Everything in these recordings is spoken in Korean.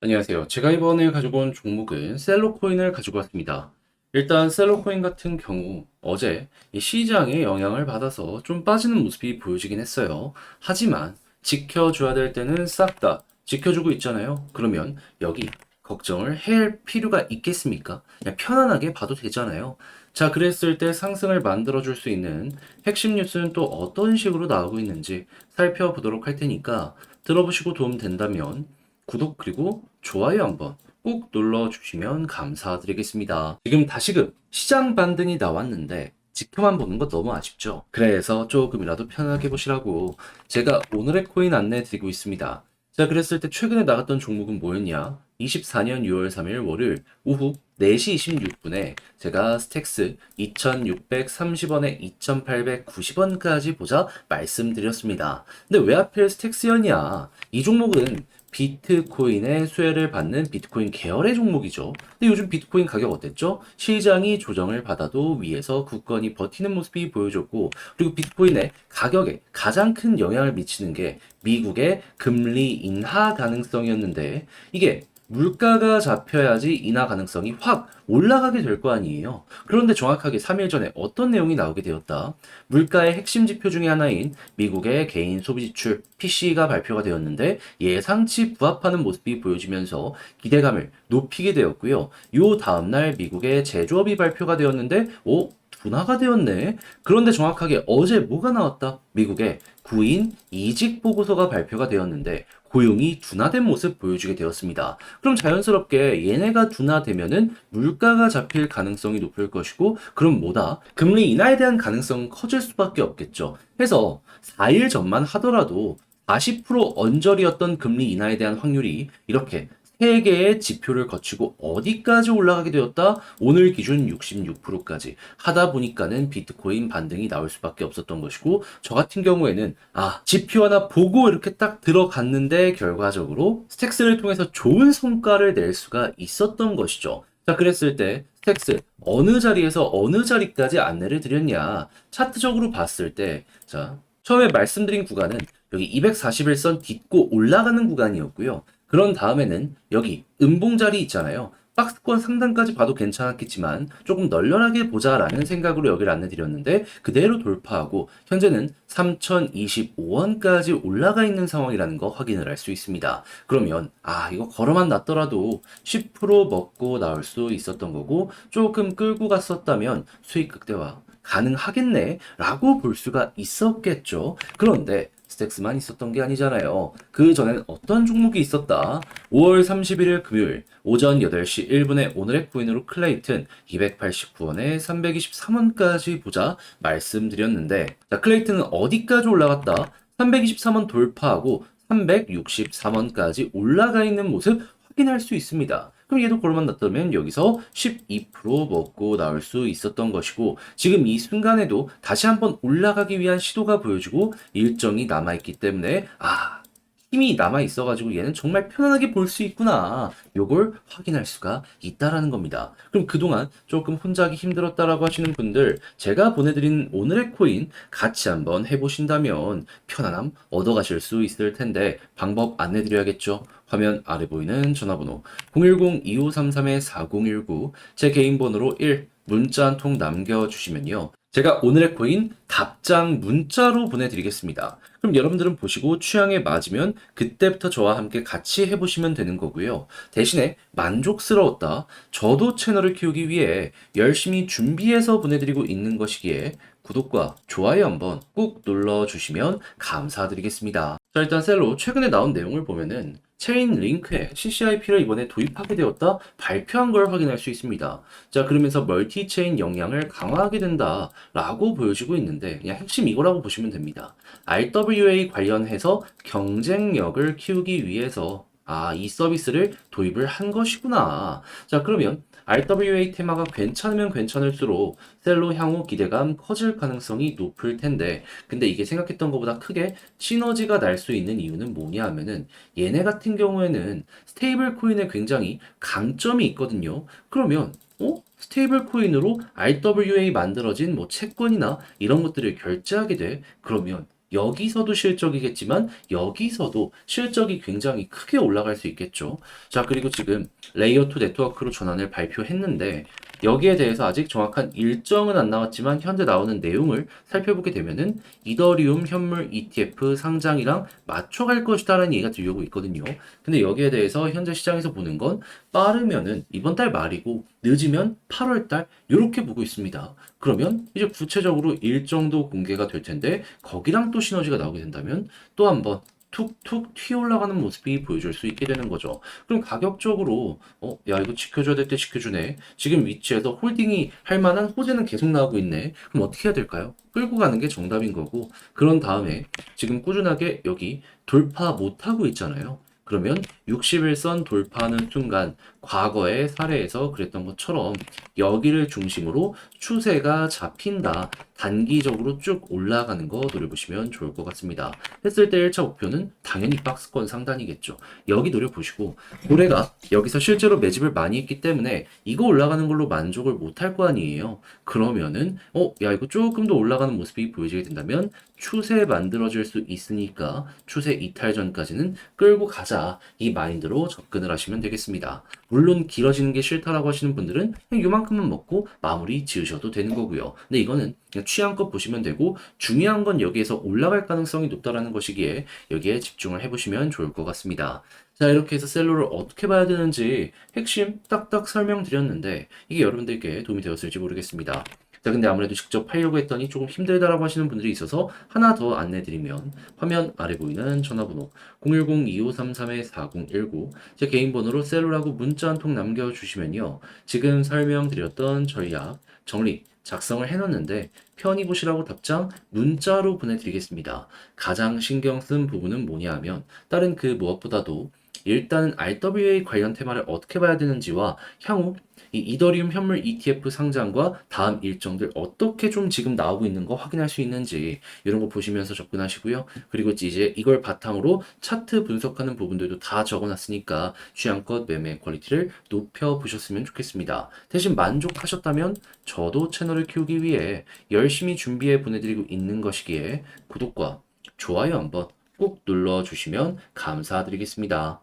안녕하세요. 제가 이번에 가지고 온 종목은 셀로코인을 가지고 왔습니다. 일단 셀로코인 같은 경우 어제 이 시장의 영향을 받아서 좀 빠지는 모습이 보여지긴 했어요. 하지만 지켜줘야 될 때는 싹 다 지켜주고 있잖아요. 그러면 여기 걱정을 해야 할 필요가 있겠습니까? 그냥 편안하게 봐도 되잖아요. 자, 그랬을 때 상승을 만들어줄 수 있는 핵심 뉴스는 또 어떤 식으로 나오고 있는지 살펴보도록 할 테니까 들어보시고 도움 된다면 구독 그리고 좋아요 한번 꼭 눌러주시면 감사드리겠습니다. 지금 다시금 시장 반등이 나왔는데 지켜만 보는 거 너무 아쉽죠? 그래서 조금이라도 편하게 보시라고 제가 오늘의 코인 안내 드리고 있습니다. 자, 그랬을 때 최근에 나갔던 종목은 뭐였냐? 24년 6월 3일 월요일 오후 4시 26분에 제가 스택스 2630원에 2890원까지 보자 말씀드렸습니다. 근데 왜 하필 스택스였냐? 이 종목은 비트코인의 수혜를 받는 비트코인 계열의 종목이죠. 근데 요즘 비트코인 가격 어땠죠? 시장이 조정을 받아도 위에서 굳건히 버티는 모습이 보여줬고, 그리고 비트코인의 가격에 가장 큰 영향을 미치는 게 미국의 금리 인하 가능성이었는데, 이게 물가가 잡혀야지 인하 가능성이 확 올라가게 될 거 아니에요. 그런데 정확하게 3일 전에 어떤 내용이 나오게 되었다. 물가의 핵심 지표 중에 하나인 미국의 개인 소비 지출 PC가 발표가 되었는데 예상치 부합하는 모습이 보여지면서 기대감을 높이게 되었고요. 요 다음날 미국의 제조업이 발표가 되었는데 둔화가 되었네. 그런데 정확하게 어제 뭐가 나왔다? 미국의 구인 이직 보고서가 발표가 되었는데 고용이 둔화된 모습 보여주게 되었습니다. 그럼 자연스럽게 얘네가 둔화되면은 물가가 잡힐 가능성이 높을 것이고, 그럼 뭐다? 금리 인하에 대한 가능성은 커질 수밖에 없겠죠. 해서 4일 전만 하더라도 40% 언저리였던 금리 인하에 대한 확률이 이렇게 3개의 지표를 거치고 어디까지 올라가게 되었다? 오늘 기준 66%까지 하다 보니까는 비트코인 반등이 나올 수밖에 없었던 것이고, 저 같은 경우에는 지표 하나 보고 이렇게 딱 들어갔는데 결과적으로 스택스를 통해서 좋은 성과를 낼 수가 있었던 것이죠. 자, 그랬을 때 스택스 어느 자리에서 어느 자리까지 안내를 드렸냐? 차트적으로 봤을 때, 자, 처음에 말씀드린 구간은 여기 241선 딛고 올라가는 구간이었고요. 그런 다음에는 여기 음봉 자리 있잖아요. 박스권 상단까지 봐도 괜찮았겠지만 조금 널널하게 보자라는 생각으로 여기를 안내드렸는데 그대로 돌파하고 현재는 3025원까지 올라가 있는 상황이라는 거 확인을 할 수 있습니다. 그러면 이거 걸어만 놨더라도 10% 먹고 나올 수 있었던 거고, 조금 끌고 갔었다면 수익 극대화 가능하겠네 라고 볼 수가 있었겠죠. 그런데 스택스만 있었던 게 아니잖아요. 그 전엔 어떤 종목이 있었다? 5월 31일 금요일 오전 8시 1분에 오늘의 코인으로 클레이튼 289원에 323원까지 보자 말씀드렸는데, 자, 클레이튼은 어디까지 올라갔다? 323원 돌파하고 363원까지 올라가 있는 모습 확인할 수 있습니다. 그럼 얘도 골만 났다면 여기서 12% 먹고 나올 수 있었던 것이고, 지금 이 순간에도 다시 한번 올라가기 위한 시도가 보여지고 일정이 남아있기 때문에 힘이 남아있어가지고 얘는 정말 편안하게 볼 수 있구나, 요걸 확인할 수가 있다라는 겁니다. 그럼 그동안 조금 혼자 하기 힘들었다라고 하시는 분들, 제가 보내드린 오늘의 코인 같이 한번 해보신다면 편안함 얻어가실 수 있을 텐데 방법 안내드려야겠죠. 화면 아래 보이는 전화번호 010-2533-4019, 제 개인 번호로 1 문자 한 통 남겨주시면요, 제가 오늘의 코인 답장 문자로 보내드리겠습니다. 그럼 여러분들은 보시고 취향에 맞으면 그때부터 저와 함께 같이 해보시면 되는 거고요. 대신에 만족스러웠다, 저도 채널을 키우기 위해 열심히 준비해서 보내드리고 있는 것이기에 구독과 좋아요 한번 꾹 눌러주시면 감사드리겠습니다. 자, 일단 셀로 최근에 나온 내용을 보면은 체인 링크에 CCIP를 이번에 도입하게 되었다 발표한 걸 확인할 수 있습니다. 자, 그러면서 멀티체인 역량을 강화하게 된다 라고 보여지고 있는데 그냥 핵심 이거라고 보시면 됩니다. RWA 관련해서 경쟁력을 키우기 위해서 이 서비스를 도입을 한 것이구나. 자, 그러면 RWA 테마가 괜찮으면 괜찮을수록 셀로 향후 기대감 커질 가능성이 높을 텐데, 근데 이게 생각했던 것보다 크게 시너지가 날 수 있는 이유는 뭐냐 하면은 얘네 같은 경우에는 스테이블 코인에 굉장히 강점이 있거든요. 그러면 스테이블 코인으로 RWA 만들어진 뭐 채권이나 이런 것들을 결제하게 돼. 그러면 여기서도 실적이겠지만 여기서도 실적이 굉장히 크게 올라갈 수 있겠죠. 자, 그리고 지금 레이어 2 네트워크로 전환을 발표했는데 여기에 대해서 아직 정확한 일정은 안 나왔지만 현재 나오는 내용을 살펴보게 되면은 이더리움 현물 ETF 상장이랑 맞춰갈 것이다라는 얘기가 들려오고 있거든요. 근데 여기에 대해서 현재 시장에서 보는 건 빠르면은 이번 달 말이고 늦으면 8월 달 이렇게 보고 있습니다. 그러면 이제 구체적으로 일정도 공개가 될 텐데 거기랑 또 시너지가 나오게 된다면 또 한번 툭툭 튀어 올라가는 모습이 보여줄 수 있게 되는 거죠. 그럼 가격적으로 야 이거 지켜줘야 될 때 지켜주네. 지금 위치에서 홀딩이 할 만한 호재는 계속 나오고 있네. 그럼 어떻게 해야 될까요? 끌고 가는 게 정답인 거고 그런 다음에 지금 꾸준하게 여기 돌파 못하고 있잖아요. 그러면 61선 돌파하는 순간 과거의 사례에서 그랬던 것처럼 여기를 중심으로 추세가 잡힌다. 단기적으로 쭉 올라가는 거 노려보시면 좋을 것 같습니다. 했을 때 1차 목표는 당연히 박스권 상단이겠죠. 여기 노려보시고 고래가 여기서 실제로 매집을 많이 했기 때문에 이거 올라가는 걸로 만족을 못할 거 아니에요. 그러면은 야 이거 조금 더 올라가는 모습이 보여지게 된다면 추세 만들어질 수 있으니까 추세 이탈 전까지는 끌고 가자 이 마인드로 접근을 하시면 되겠습니다. 물론 길어지는 게 싫다라고 하시는 분들은 그냥 요만큼만 먹고 마무리 지으셔도 되는 거고요. 근데 이거는 그냥 취향껏 보시면 되고 중요한 건 여기에서 올라갈 가능성이 높다라는 것이기에 여기에 집중을 해보시면 좋을 것 같습니다. 자, 이렇게 해서 셀러를 어떻게 봐야 되는지 핵심 딱딱 설명드렸는데 이게 여러분들께 도움이 되었을지 모르겠습니다. 자, 근데 아무래도 직접 하려고 했더니 조금 힘들다라고 하시는 분들이 있어서 하나 더 안내드리면 화면 아래 보이는 전화번호 010-2533-4019 제 개인 번호로 셀로라고 문자 한 통 남겨주시면요. 지금 설명드렸던 전략 정리 작성을 해놨는데 편히 보시라고 답장 문자로 보내드리겠습니다. 가장 신경 쓴 부분은 뭐냐 하면 다른 그 무엇보다도 일단은 RWA 관련 테마를 어떻게 봐야 되는지와 향후 이 이더리움 현물 ETF 상장과 다음 일정들 어떻게 좀 지금 나오고 있는 거 확인할 수 있는지 이런 거 보시면서 접근하시고요. 그리고 이제 이걸 바탕으로 차트 분석하는 부분들도 다 적어놨으니까 취향껏 매매 퀄리티를 높여보셨으면 좋겠습니다. 대신 만족하셨다면 저도 채널을 키우기 위해 열심히 준비해 보내드리고 있는 것이기에 구독과 좋아요 한번 꼭 눌러주시면 감사드리겠습니다.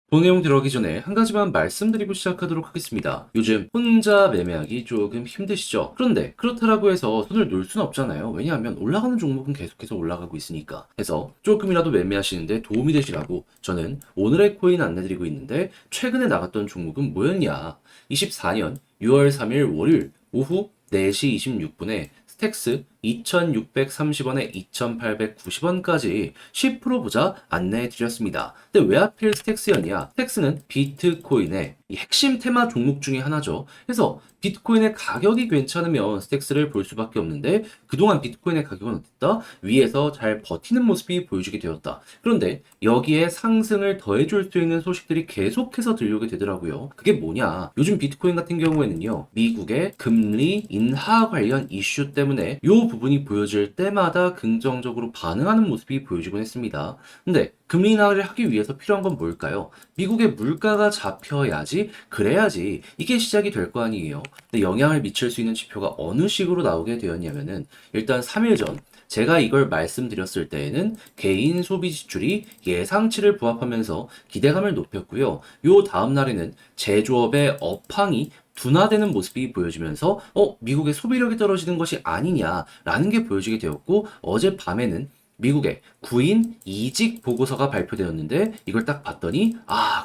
본 내용 들어가기 전에 한 가지만 말씀드리고 시작하도록 하겠습니다. 요즘 혼자 매매하기 조금 힘드시죠? 그런데 그렇다라고 해서 손을 놓을 수는 없잖아요. 왜냐하면 올라가는 종목은 계속해서 올라가고 있으니까. 해서 조금이라도 매매하시는데 도움이 되시라고 저는 오늘의 코인 안내드리고 있는데 최근에 나갔던 종목은 뭐였냐? 24년 6월 3일 월요일 오후 4시 26분에 스택스 2,630원에 2,890원까지 10% 보자 안내해 드렸습니다. 근데 왜 하필 스택스였냐? 스택스는 비트코인의 이 핵심 테마 종목 중에 하나죠. 그래서 비트코인의 가격이 괜찮으면 스택스를 볼 수밖에 없는데 그동안 비트코인의 가격은 어땠다? 위에서 잘 버티는 모습이 보여주게 되었다. 그런데 여기에 상승을 더해줄 수 있는 소식들이 계속해서 들려오게 되더라고요. 그게 뭐냐? 요즘 비트코인 같은 경우에는요. 미국의 금리 인하 관련 이슈 때문에 요 부분이 보여질 때마다 긍정적으로 반응하는 모습이 보여지곤 했습니다. 근데 금리 인하를 하기 위해서 필요한 건 뭘까요? 미국의 물가가 잡혀야지, 그래야지 이게 시작이 될 거 아니에요. 근데 영향을 미칠 수 있는 지표가 어느 식으로 나오게 되었냐면은 일단 3일 전 제가 이걸 말씀드렸을 때에는 개인 소비 지출이 예상치를 부합하면서 기대감을 높였고요. 요 다음 날에는 제조업의 업황이 둔화되는 모습이 보여지면서 미국의 소비력이 떨어지는 것이 아니냐라는 게 보여지게 되었고 어젯밤에는 미국의 구인 이직 보고서가 발표되었는데 이걸 딱 봤더니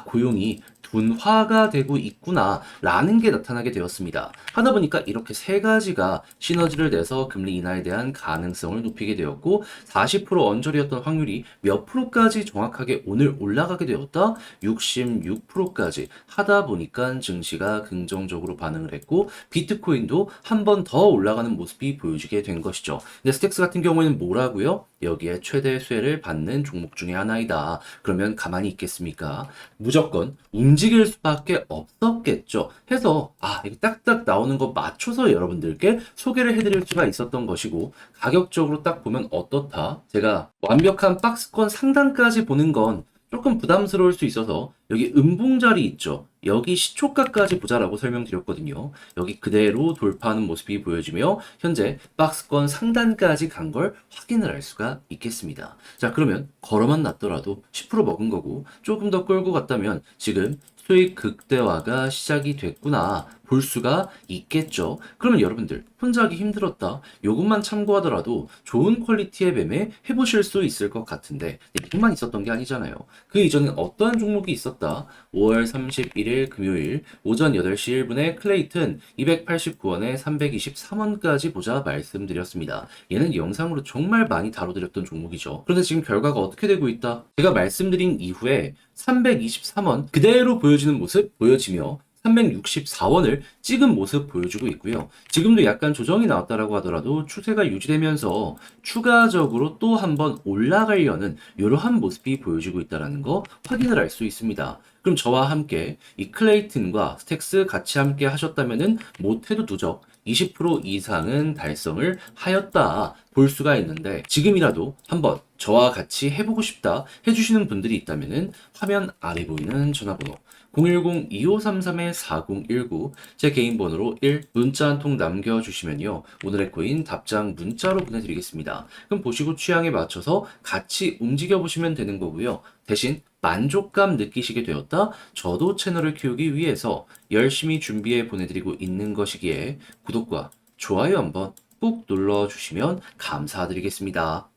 고용이 둔화가 되고 있구나 라는 게 나타나게 되었습니다. 하다 보니까 이렇게 세 가지가 시너지를 내서 금리 인하에 대한 가능성을 높이게 되었고 40% 언저리였던 확률이 몇 프로까지 정확하게 오늘 올라가게 되었다? 66%까지 하다 보니까 증시가 긍정적으로 반응을 했고 비트코인도 한 번 더 올라가는 모습이 보여지게 된 것이죠. 근데 스택스 같은 경우에는 뭐라고요? 여기에 최대 수혜를 받는 종목 중에 하나이다. 그러면 가만히 있겠습니까? 무조건 움직일 수밖에 없었겠죠. 해서 이거 딱딱 나오는 거 맞춰서 여러분들께 소개를 해드릴 수가 있었던 것이고 가격적으로 딱 보면 어떻다? 제가 완벽한 박스권 상단까지 보는 건 조금 부담스러울 수 있어서 여기 음봉 자리 있죠. 여기 시초가까지 보자라고 설명드렸거든요. 여기 그대로 돌파하는 모습이 보여지며 현재 박스권 상단까지 간 걸 확인을 할 수가 있겠습니다. 자, 그러면 걸어만 놨더라도 10% 먹은 거고 조금 더 끌고 갔다면 지금 수익 극대화가 시작이 됐구나 볼 수가 있겠죠. 그러면 여러분들 혼자 하기 힘들었다. 요것만 참고하더라도 좋은 퀄리티의 매매 해보실 수 있을 것 같은데 이것만 있었던 게 아니잖아요. 그 이전엔 어떠한 종목이 있었다. 5월 31일 금요일 오전 8시 1분에 클레이튼 289원에 323원까지 보자 말씀드렸습니다. 얘는 영상으로 정말 많이 다뤄드렸던 종목이죠. 그런데 지금 결과가 어떻게 되고 있다? 제가 말씀드린 이후에 323원 그대로 보여지는 모습 보여지며 364원을 찍은 모습 보여주고 있고요. 지금도 약간 조정이 나왔다라고 하더라도 추세가 유지되면서 추가적으로 또 한번 올라가려는 이러한 모습이 보여지고 있다는 거 확인을 할 수 있습니다. 그럼 저와 함께 이 클레이튼과 스택스 같이 함께 하셨다면은 못해도 누적 20% 이상은 달성을 하였다 볼 수가 있는데 지금이라도 한번 저와 같이 해보고 싶다 해주시는 분들이 있다면은 화면 아래 보이는 전화번호 010-2533-4019 제 개인 번호로 1 문자 한 통 남겨주시면요. 오늘의 코인 답장 문자로 보내드리겠습니다. 그럼 보시고 취향에 맞춰서 같이 움직여 보시면 되는 거고요. 대신 만족감 느끼시게 되었다? 저도 채널을 키우기 위해서 열심히 준비해 보내드리고 있는 것이기에 구독과 좋아요 한번 꾹 눌러주시면 감사드리겠습니다.